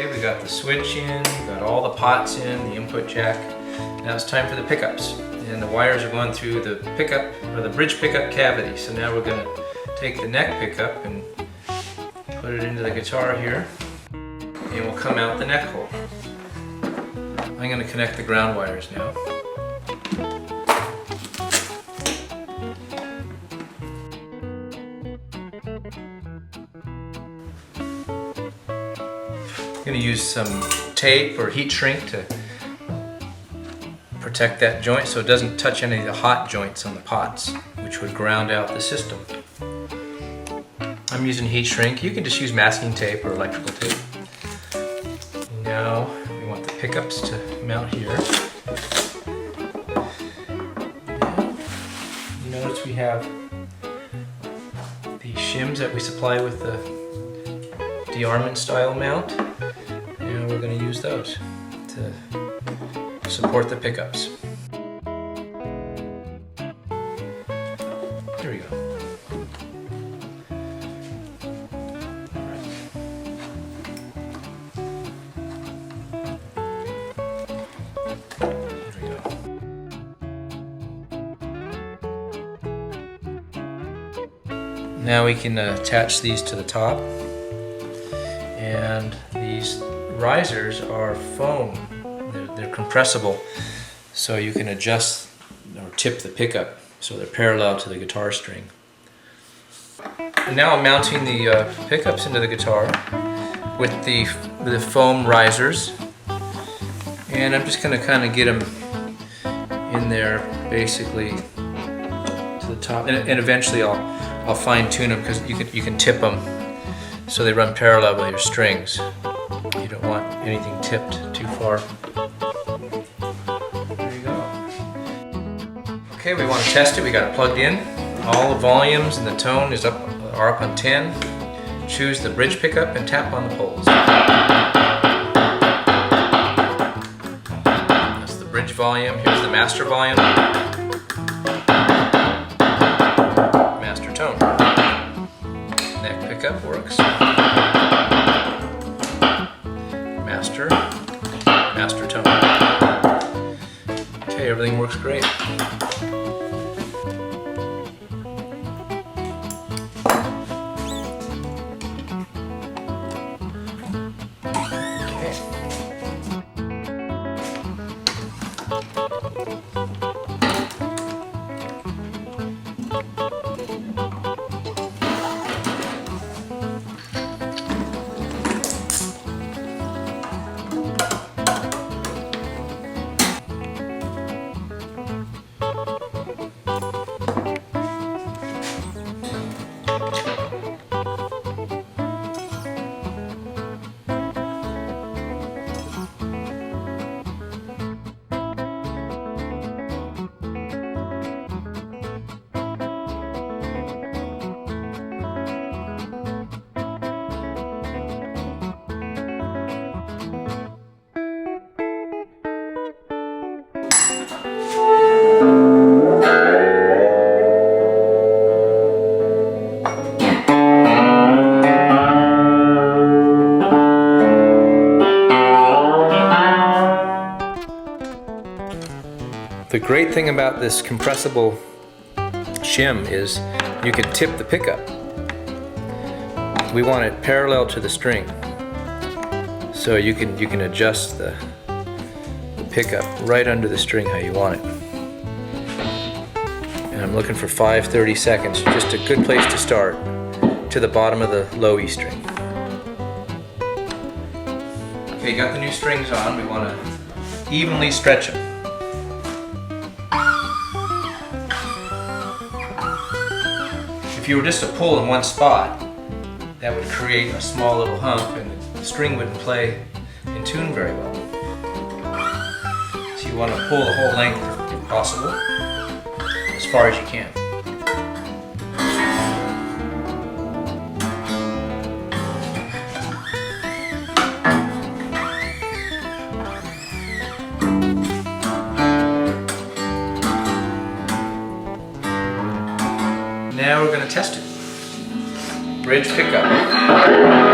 Okay, we got the switch in, we got all the pots in, the input jack. Now it's time for the pickups. And the wires are going through the pickup, or the bridge pickup cavity. So now we're going to take the neck pickup and put it into the guitar here. And we'll come out the neck hole. I'm going to connect the ground wires now. I'm going to use some tape or heat shrink to protect that joint so it doesn't touch any of the hot joints on the pots, which would ground out the system. I'm using heat shrink. You can just use masking tape or electrical tape. Now we want the pickups to mount here. Now, notice we have the shims that we supply with the DeArmond style mount. And we're going to use those to support the pickups. There we go. Now we can attach these to the top, and these risers are foam. They're compressible, so you can adjust or tip the pickup so they're parallel to the guitar string. And now I'm mounting the pickups into the guitar with the foam risers, and I'm just going to kind of get them in there basically to the top, and eventually I'll fine tune them because you can tip them so they run parallel with your strings. You don't want anything tipped too far. There you go. Okay, we want to test it. We got it plugged in. All the volumes and the tone are up on 10. Choose the bridge pickup and tap on the poles. That's the bridge volume. Here's the master volume. Master tone. Neck pickup works. Master tone. Okay, everything works great. The great thing about this compressible shim is you can tip the pickup. We want it parallel to the string, so you can adjust the pickup right under the string how you want it. And I'm looking for 5/30 seconds, just a good place to start, to the bottom of the low E string. Okay, got the new strings on. We want to evenly stretch them. If you were just to pull in one spot, that would create a small little hump and the string wouldn't play in tune very well. So you want to pull the whole length if possible, as far as you can. Now we're going to test it. Bridge pickup.